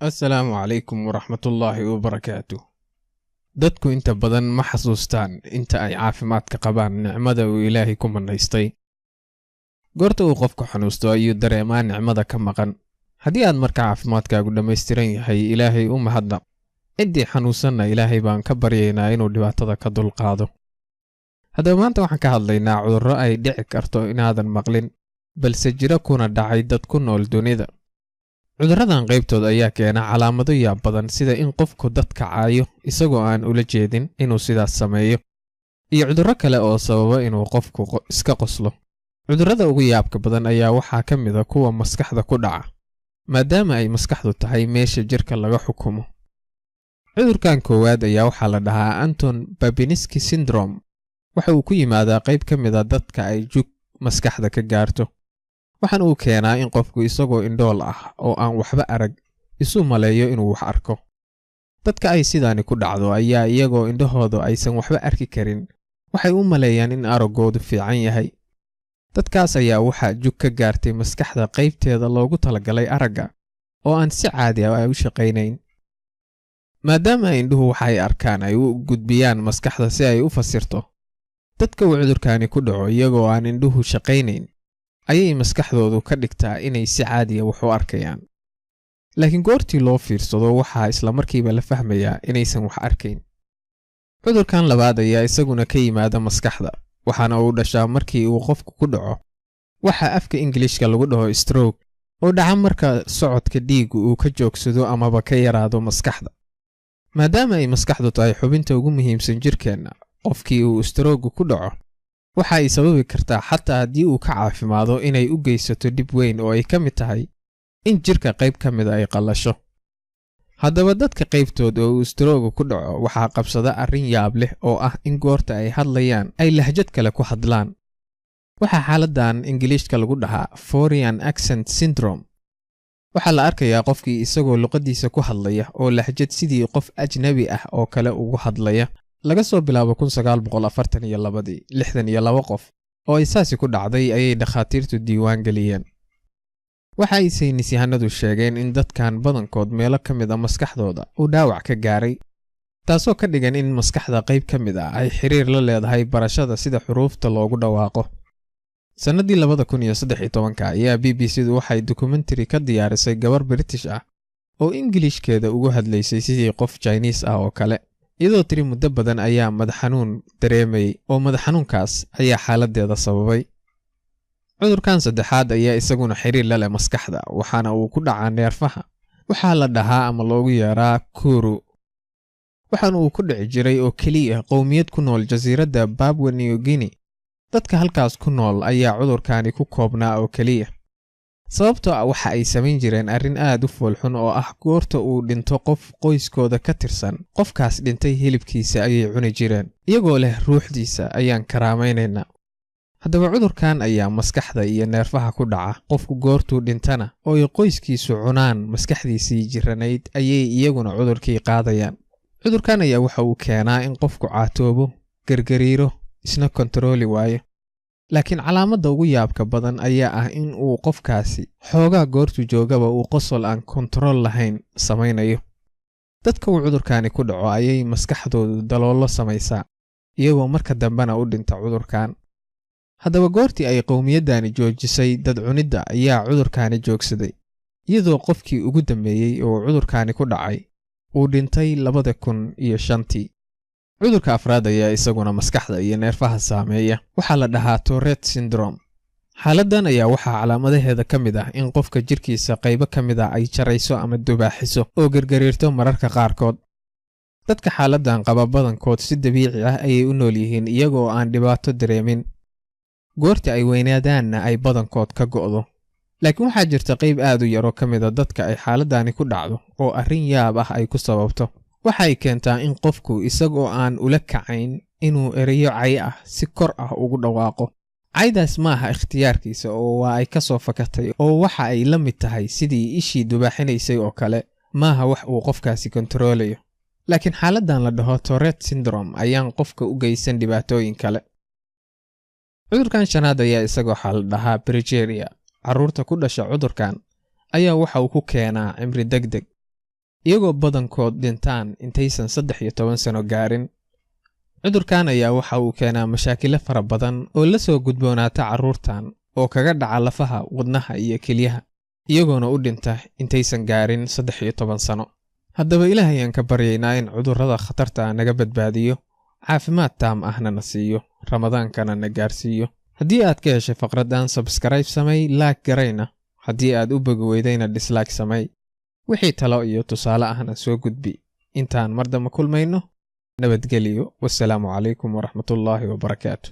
Assalaamu calaykum waraxmatullaahi wabarakaatuh. Dadku inta badan ma xasuustaan inta ay caafimaadka qabaan nicmada uu Ilaahay ku manaystay. Goorta uu qofku xanuusto ayuu dareemaa nicmada ka maqan. Haddii aad markaa caafimaadkaagu dhammaystiran yahay, Ilaahay u mahadnaq. Ciddii xanuunsanna Ilaahay baan ka baryaynaa inuu dhibaatada ka dulqaado. Haddaba maanta waxaan ka hadlaynaa cudurro ay dhici karto inaadan maqlin, balse jira kuna dhacay dad ku nool dunida. Cudurradan qaybtood ayaa keena calaamado yaab badan sida in qofku dadka caayo isagoo aan ula jeedin inuu sidaas sameeyo, iyo cudurro kale oo sababa inuu qofku iska qoslo. Cudurrada ugu yaabka badan ayaa waxaa ka mid ah kuwa maskaxda ku dhaca, maadaama ay maskaxdu tahay meesha jirka laga xukumo. Cudurkan koowaad ayaa waxaa la dhahaa Anton Babinski syndrome. Waxa uu ku yimaadaa qayb ka mid ah dadka ay jug maskaxda ka gaarto. Waxaan uu keenaa in qofku isagoo indhool ah oo aan waxba arag isu maleeyo inuu wax arko. Dadka ay sidaani ku dhacdo ayaa iyagoo indhahoodu aysan waxba arki karin, waxay u maleeyaan in araggoodu fiican yahay. Dadkaas ayaa waxaa jug ka gaartay maskaxda qaybteeda loogu talagalay aragga oo aan si caadi ah u shaqaynayn. Maadaama indhuhu waxay arkaan ay u gudbiyaan maskaxda si ay u fasirto, dadka uu cudurkaani ku dhaco iyagoo aan indhuhu shaqaynayn ayay maskaxdoodu ka dhigtaa inay si caadi ah wax u arkayaan. Laakiin goortii loo fiirsado waxaa isla markiiba la fahmayaa inaysan wax arkayn. Cudurkan labaad ayaa isaguna ka yimaada maskaxda, waxaana uu dhashaa markii uu qofku ku dhaco waxa afka Ingiriiska lagu dhaho stroke, oo dhaca marka socodka dhiiggu uu ka joogsado amaba ka yaraado maskaxda. Maadaama ay maskaxdu tahay xubinta ugu muhiimsan jirkeenna, qofkii uu stroke ku dhaco waxa ay sababi kartaa xataa haddii uu ka caafimaado inay u geysato dhib weyn oo ay ka mid tahay in jirka qayb ka mid ay qallasho. Haddaba dadka qaybtood oo uu stroke ku dhaco waxaa qabsada arrin yaab leh oo ah in goorta ay hadlayaan ay lahjad kale ku hadlaan. Waxaa xaaladdan Ingiriiska lagu dhahaa Foreign Accent Syndrome. Waxaa la arkayaa qofkii isagoo luqadiisa ku hadlaya oo lahjad sidii qof ajnabi ah oo kale ugu hadlaya. Laga soo bilaabo 1942, 62 qof oo ay saasi ku dhacday ayay dhakhaatiirtu diiwaan geliyeen. Waxa ay saynisyahanadu sheegeen in dadkan badankood meelo ka mid ah maskaxdooda uu dhaawac ka gaaray, taasoo ka dhigan in maskaxda qayb ka mid ah ay xiriir la leedahay barashada sida xuruufta loogu dhawaaqo. Sannadii 2013 ayaa BBC-du waxay documentary ka diyaarisay gabar British ah oo Ingiriishkeeda ugu hadlaysay sidii qof Chinese ah oo kale. Iyadoo tiri muddo badan ayaa madax xanuun dareemayay oo madax xanuunkaas ayaa xaaladeeda sababay. Cudurkan saddexaad ayaa isaguna xiriir la leh maskaxda, waxaana uu ku dhacaa neerfaha. Waxaa la dhahaa ama loogu yeeraa Kuru. Waxaan uu ku dhici jiray oo keliya qowmiyad ku nool jasiiradda Papua New Guinea. Dadka halkaas ku nool ayaa cudurkaani ku koobnaa oo keliya. Sababtoo ah waxa ay samayn jireen arrin aad u foolxun oo ah goorta uu dhinto qof qoyskooda ka tirsan, qofkaas dhintay hilibkiisa ayay cuni jireen, iyagoo leh ruuxdiisa ayaan karaamaynaynaa. Haddaba cudurkan ayaa maskaxda iyo neerfaha ku dhaca, qofku goortuu dhintana oo ay qoyskiisu cunaan maskaxdiisii jiranayd ayay iyaguna cudurkii qaadayaan. Cudurkan ayaa waxa uu keenaa in qofku caatoobo, gargariiro, isna kontarooli waayo. Laakiin calaamadda ugu yaabka badan ayaa ah in uu qofkaasi xoogaa goortu joogaba uu qosol aan kontarool lahayn samaynayo. Dadka uu cudurkaani ku dhaco ayay maskaxdoodu daloolo samaysaa, iyagoo marka dambena u dhinta cudurkan. Haddaba goortii ay qowmiyaddani joojisay dad cunidda ayaa cudurkaani joogsaday, iyadoo qofkii ugu dambeeyey oo cudurkaani ku dhacay uu dhintay 2005. Cudurka afraad ayaa isaguna maskaxda iyo neerfaha saameeya. Waxaa la dhahaa Tourette syndrome. Xaaladdan ayaa waxaa calaamadaheeda ka mid ah in qofka jirkiisa qaybo ka mid ah ay jarayso ama dubaaxiso oo gargariirto mararka qaarkood. Dadka xaaladdan qaba badankood si dabiici ah ayay u nool yihiin iyagoo aan dhibaato dareemin. Goorta ay weynaadaanna ay badankood ka go'do. Laakiin waxaa jirta qayb aad u yar oo ka mid ah dadka ay xaaladdaani ku dhacdo oo arrin yaab ah ay ku sababto. Waxay keentaa in qofku isagoo aan ula kacayn inuu erayo cay ah si kor ah ugu dhawaaqo. Caydaas ma aha ikhtiyaarkiisa oo waa ay ka soo fakatay oo waxa ay la mid tahay sidii ishii dubaaxinaysay oo kale, maaha wax uu qofkaasi kontaroolayo. Laakiin xaaladdan la dhaho Tourette syndrome ayaan qofka u geysan dhibaatooyin kale. Cudurkan shanaad ayaa isagoo xal dhahaa Progeria. Carruurta ku dhasha cudurkan ayaa waxa uu ku keenaa cimri degdeg. iyagoo badankood dhintaan intaysan 13 sano gaarin. cudurkan ayaa waxa uu keenaa mashaakilo fara badan oo la soo gudboonaata carruurtan oo kaga dhaca lafaha, wadnaha iyo kelyaha, iyagoona u dhinta intaysan gaarin 13 sano. haddaba Ilaahay aan ka baryaynaa in cudurrada khatarta naga badbaadiyo, caafimaad taam ahna na siiyo, Ramadaankana na gaarsiiyo. haddii aad ka heshay faqradan, subscribe samay, like garayna. haddii aad u bogi weydayna dislike samay. wixii talo iyo tusaale ahna soo gudbi. intaan mar dambe kulmayno, nabadgelyo. wassalaamu calaykum waraxmatullaahi wabarakaatu.